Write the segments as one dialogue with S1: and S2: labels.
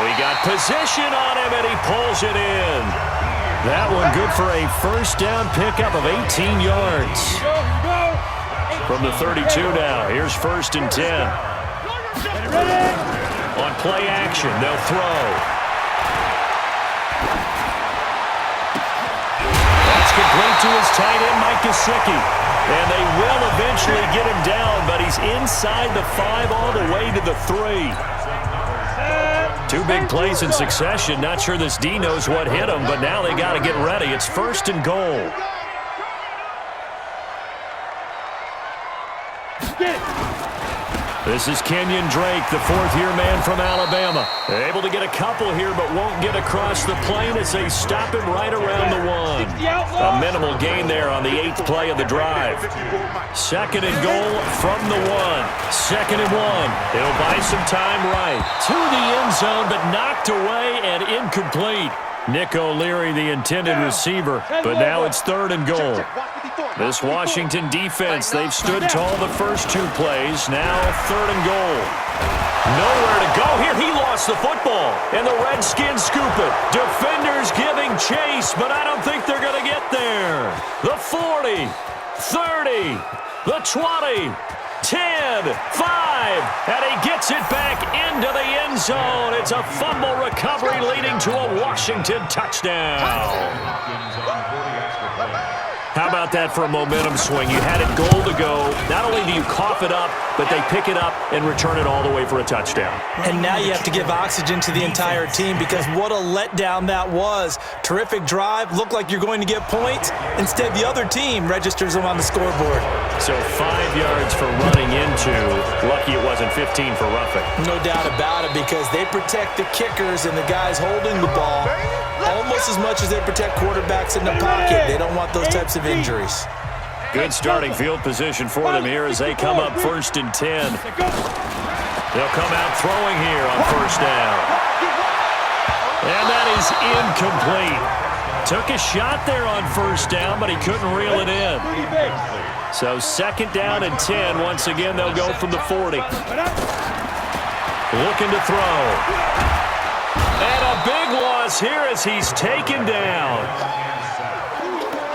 S1: he got position on him, and he pulls it in. That one good for a first down pickup of 18 yards. From the 32 now, here's 1st and 10. On play action, they'll throw. That's complete to his tight end, Mike Gesicki. And they will eventually get him down, but he's inside the 5 all the way to the 3. 2 big plays in succession. Not sure this D knows what hit him, but now they got to get ready. It's 1st and goal. This is Kenyon Drake, the 4th-year man from Alabama. Able to get a couple here, but won't get across the plane as they stop him right around the 1. A minimal gain there on the 8th play of the drive. 2nd and goal from the 1. 2nd and 1. It'll buy some time right. To the end zone, but knocked away and incomplete. Nick O'Leary, the intended receiver, but now it's 3rd and goal. This Washington defense, they've stood tall the first 2 plays. Now 3rd and goal. Nowhere to go here. He lost the football, and the Redskins scoop it. Defenders giving chase, but I don't think they're going to get there. The 40, 30, the 20, 10, 5, and he gets it back into the end zone. It's a fumble recovery leading to a Washington touchdown. How about that for a momentum swing? You had it goal to go. Not only do you cough it up, but they pick it up and return it all the way for a touchdown.
S2: And now you have to give oxygen to the entire team because what a letdown that was. Terrific drive. Looked like you're going to get points. Instead, the other team registers them on the scoreboard.
S1: So 5 yards for running into. Lucky it wasn't 15 for roughing.
S2: No doubt about it because they protect the kickers and the guys holding the ball almost as much as they protect quarterbacks in the pocket. They don't want those types of injuries.
S1: Good starting field position for them here as they come up 1st and 10. They'll come out throwing here on 1st down. And that is incomplete. Took a shot there on 1st down, but he couldn't reel it in. So 2nd down and 10. Once again, they'll go from the 40. Looking to throw. And a big loss here as he's taken down.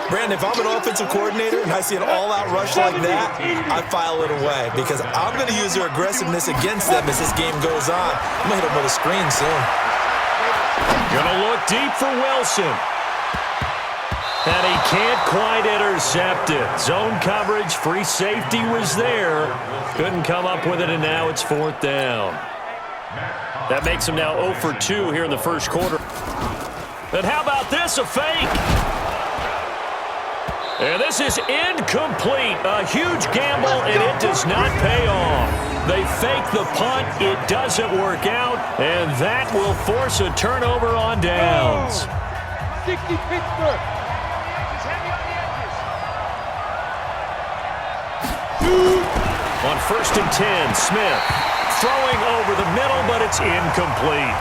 S2: Brandon, if I'm an offensive coordinator and I see an all-out rush like that, I file it away because I'm going to use their aggressiveness against them as this game goes on. I'm going to hit them with a screen soon.
S1: Gonna look deep for Wilson. And he can't quite intercept it. Zone coverage, free safety was there. Couldn't come up with it, and now it's 4th down. That makes him now 0 for 2 here in the first quarter. And how about this, a fake? And this is incomplete. A huge gamble, and it does not pay off. They fake the punt. It doesn't work out, and that will force a turnover on downs.
S3: 60 Pittsburgh.
S1: On 1st and 10, Smith throwing over the middle, but it's incomplete.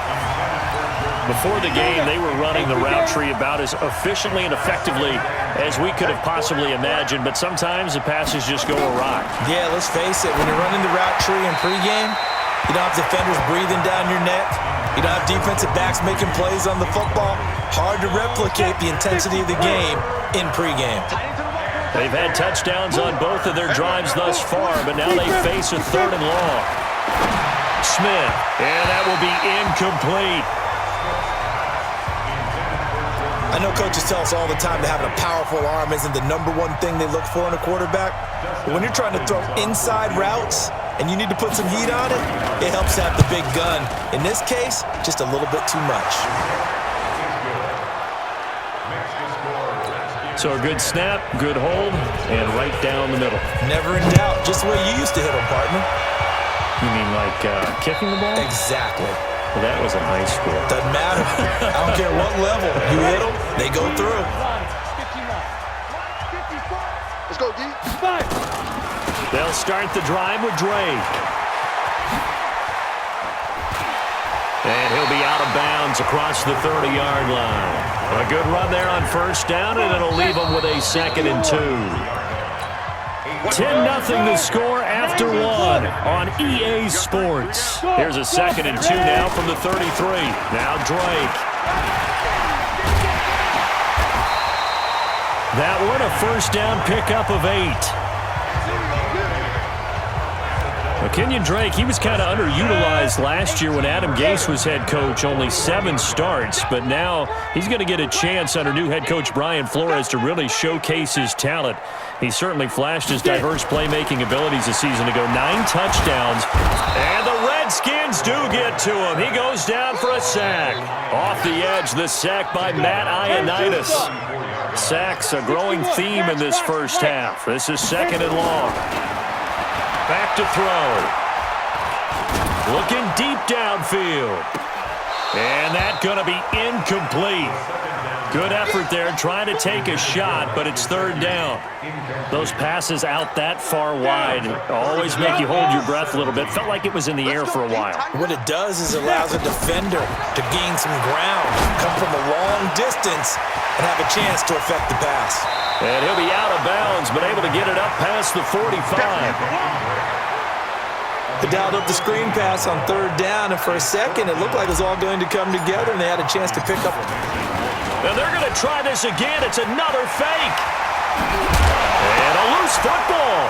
S1: Before the game, they were running the route tree about as efficiently and effectively as we could have possibly imagined, but sometimes the passes just go awry.
S2: Yeah, let's face it. When you're running the route tree in pregame, you don't have defenders breathing down your neck. You don't have defensive backs making plays on the football. Hard to replicate the intensity of the game in pregame.
S1: They've had touchdowns on both of their drives thus far, but now they face a 3rd and long. Smith, and that will be incomplete.
S2: I know coaches tell us all the time that having a powerful arm isn't the #1 thing they look for in a quarterback. But when you're trying to throw inside routes and you need to put some heat on it, it helps to have the big gun. In this case, just a little bit too much.
S1: So a good snap, good hold, and right down the middle.
S2: Never in doubt. Just the way you used to hit them, partner.
S1: You mean like kicking the ball?
S2: Exactly.
S1: Well, that was in high school.
S2: Doesn't matter. I don't care what level. You hit them, they go through.
S3: Let's go, D.
S1: They'll start the drive with Drake. And he'll be out of bounds across the 30-yard line. A good run there on 1st down, and it'll leave them with a 2nd and 2. 10-0 the score after one on EA Sports. Here's a 2nd and 2 now from the 33. Now Drake. That one a first down pickup of 8. Kenyon Drake, he was kind of underutilized last year when Adam Gase was head coach, only 7 starts. But now he's going to get a chance under new head coach Brian Flores to really showcase his talent. He certainly flashed his diverse playmaking abilities a season ago. 9 touchdowns. And the Redskins do get to him. He goes down for a sack. Off the edge, the sack by Matt Ioannidis. Sacks a growing theme in this first half. This is 2nd and long. Back to throw. Looking deep downfield. And that's going to be incomplete. Good effort there trying to take a shot, but it's 3rd down. Those passes out that far wide always make you hold your breath a little bit. Felt like it was in the air for a while.
S2: What it does is allows a defender to gain some ground, come from a long distance, and have a chance to affect the pass.
S1: And he'll be out of bounds, but able to get it up past the 45.
S2: They dialed up the screen pass on 3rd down, and for a second, it looked like it was all going to come together, and they had a chance to pick up.
S1: And they're going to try this again. It's another fake. And a loose football.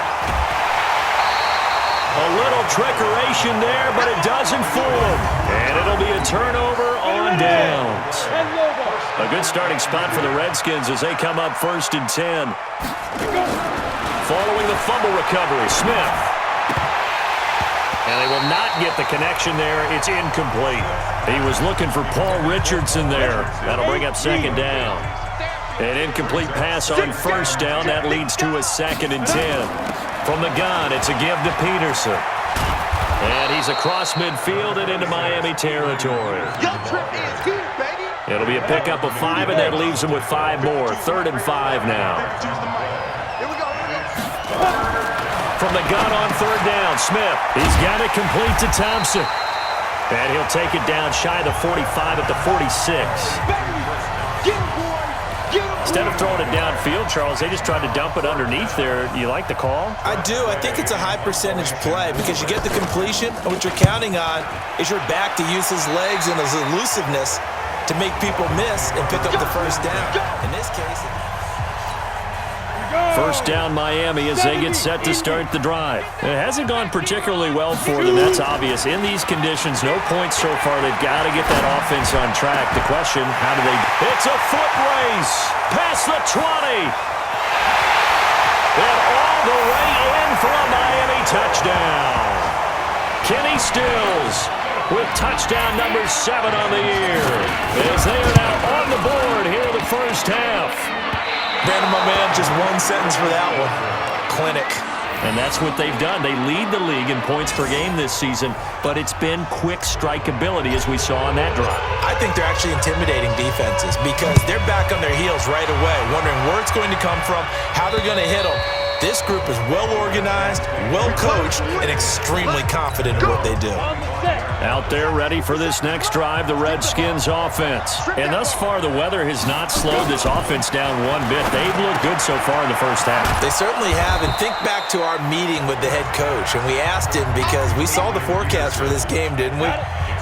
S1: A little trickeration there, but it doesn't fool him. And it'll be a turnover on downs. A good starting spot for the Redskins as they come up 1st and 10. Following the fumble recovery, Smith. And they will not get the connection there. It's incomplete. He was looking for Paul Richardson there. That'll bring up 2nd down. An incomplete pass on 1st down. That leads to a 2nd and 10. From the gun, it's a give to Peterson. And he's across midfield and into Miami territory. It'll be a pickup of 5, and that leaves him with 5 more. 3rd and 5 now. From the gun on 3rd down, Smith. He's got it complete to Thompson. And he'll take it down shy of the 45 at the 46. Instead of throwing it downfield, Charles, they just tried to dump it underneath there. You like the call?
S2: I do. I think it's a high-percentage play because you get the completion, and what you're counting on is your back to use his legs and his elusiveness to make people miss and pick up the 1st down. In this case...
S1: 1st down Miami as they get set to start the drive. It hasn't gone particularly well for them. That's obvious. In these conditions, no points so far. They've got to get that offense on track. The question, how do they... It's a foot race past the 20. And all the way in for a Miami touchdown. Kenny Stills with touchdown number 7 on the year. As they are now on the board here in the first half.
S2: Brandon, my man, just one sentence for that one. Clinic.
S1: And that's what they've done. They lead the league in points per game this season, but it's been quick strikeability as we saw on that drive.
S2: I think they're actually intimidating defenses because they're back on their heels right away, wondering where it's going to come from, how they're going to hit them. This group is well-organized, well-coached, and extremely confident in what they do.
S1: Out there ready for this next drive, the Redskins offense. And thus far, the weather has not slowed this offense down one bit. They've looked good so far in the first half.
S2: They certainly have. And think back to our meeting with the head coach. And we asked him because we saw the forecast for this game, didn't we?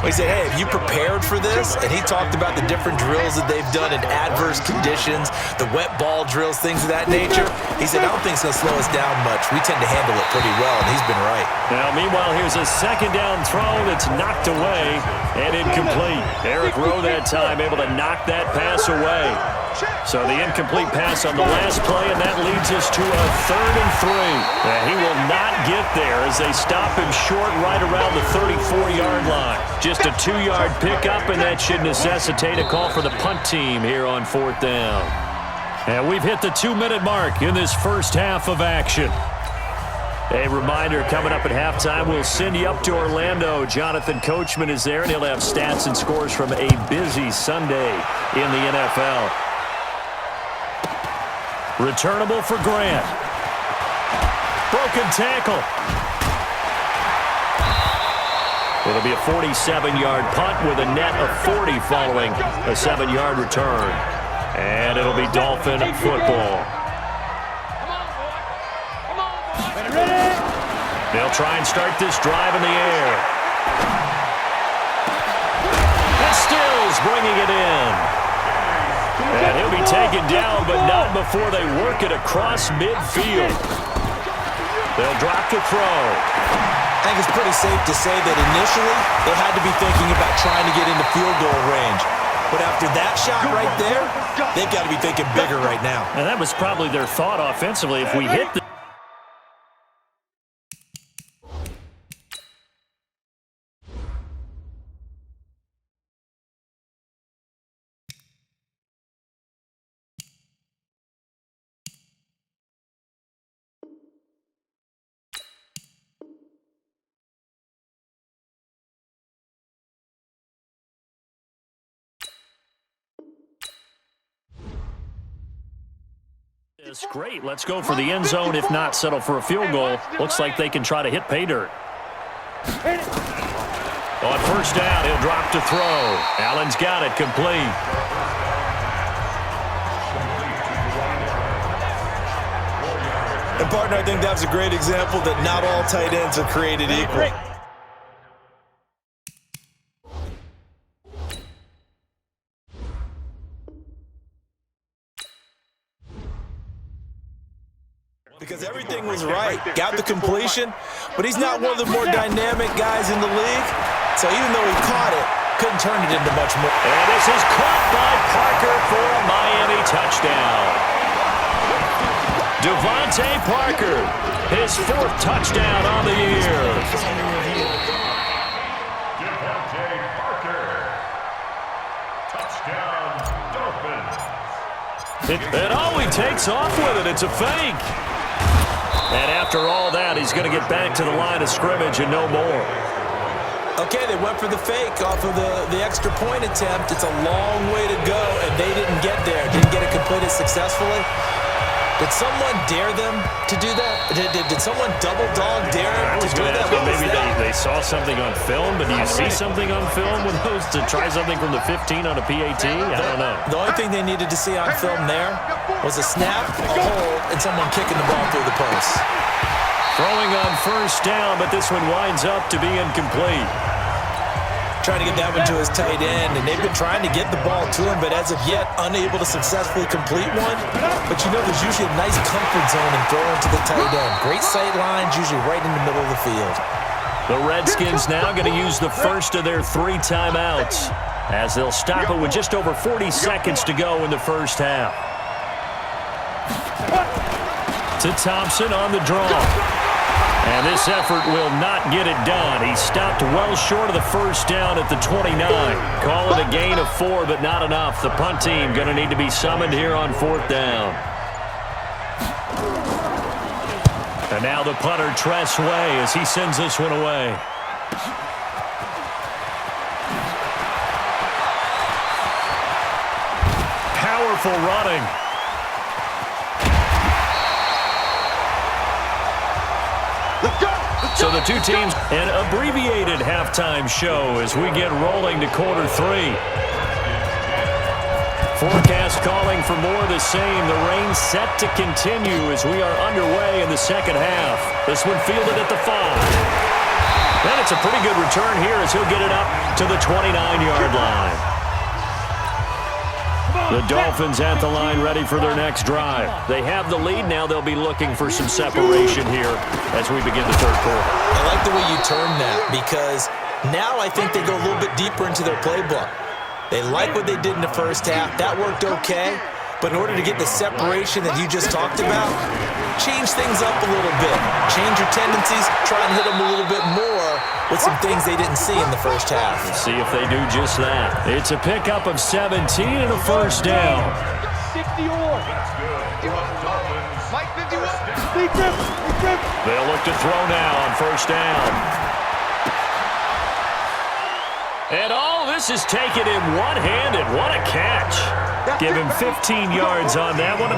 S2: We said, hey, have you prepared for this? And he talked about the different drills that they've done in adverse conditions, the wet ball drills, things of that nature. He said, I don't think it's going to slow us down much. We tend to handle it pretty well, and he's been right.
S1: Now, meanwhile, here's a 2nd down throw that's knocked away and incomplete. Eric Rowe that time able to knock that pass away. So the incomplete pass on the last play, and that leads us to a 3rd and 3. And he will not get there as they stop him short right around the 34-yard line. Just a 2-yard pickup, and that should necessitate a call for the punt team here on 4th down. And we've hit the 2-minute mark in this first half of action. A reminder, coming up at halftime, we'll send you up to Orlando. Jonathan Coachman is there, and he'll have stats and scores from a busy Sunday in the NFL. Returnable for Grant. Broken tackle. It'll be a 47-yard punt with a net of 40 following a 7-yard return. And it'll be Dolphin football. They'll try and start this drive in the air. And Stills bringing it in. And he'll be taken down, but not before they work it across midfield. They'll drop the throw.
S2: I think it's pretty safe to say that initially they had to be thinking about trying to get into field goal range. But after that shot right there, they've got to be thinking bigger right now.
S1: And that was probably their thought offensively. If we hit the It's great. Let's go for the end zone. If not, settle for a field goal. Looks like they can try to hit pay dirt. On first down, he'll drop to throw. Allen's got it complete.
S2: And, partner, I think that was a great example that not all tight ends are created equal. Because everything was right. Got the completion, but he's not one of the more dynamic guys in the league. So even though he caught it, couldn't turn it into much more.
S1: And this is caught by Parker for a Miami touchdown. Devontae Parker, his 4th touchdown on the year.
S4: Devontae Parker. Touchdown, Dolphins.
S1: He takes off with it. It's a fake. And after all that, he's going to get back to the line of scrimmage and no more.
S2: Okay, they went for the fake off of the extra point attempt. It's a long way to go, and they didn't get there. Didn't get it completed successfully. Did someone dare them to do that? Did someone double dog dare them to do that?
S1: Maybe they saw something on film, but do you see something on film with those to try something from the 15 on a PAT? I don't know.
S2: The only thing they needed to see on film there was a snap, a hold, and someone kicking the ball through the post.
S1: Throwing on first down, but this one winds up to be incomplete.
S2: Trying to get that one to his tight end, and they've been trying to get the ball to him, but as of yet, unable to successfully complete one. But you know there's usually a nice comfort zone in throwing to the tight end. Great sight lines, usually right in the middle of the field.
S1: The Redskins now going to use the first of their 3 timeouts as they'll stop it with just over 40 seconds to go in the first half. To Thompson on the draw. And this effort will not get it done. He stopped well short of the first down at the 29. Call it a gain of 4, but not enough. The punt team going to need to be summoned here on 4th down. And now the punter, Tress Way, as he sends this one away. Powerful running. So the two teams, an abbreviated halftime show as we get rolling to quarter 3. Forecast calling for more of the same. The rain set to continue as we are underway in the second half. This one fielded at the 5. And it's a pretty good return here as he'll get it up to the 29-yard line. The Dolphins at the line ready for their next drive. They have the lead. Now they'll be looking for some separation here as we begin the third quarter.
S2: I like the way you turn that because now I think they go a little bit deeper into their playbook. They like what they did in the first half. That worked okay. But in order to get the separation that you just talked about, change things up a little bit. Change your tendencies. Try and hit them a little bit more with some things they didn't see in the first half.
S1: Let's see if they do just that. It's a pickup of 17 and a first down.
S3: 60 on. Mike 51.
S1: They'll look to throw now on first down. And all this is taken in one-handed. What a catch. Give him 15 yards on that one.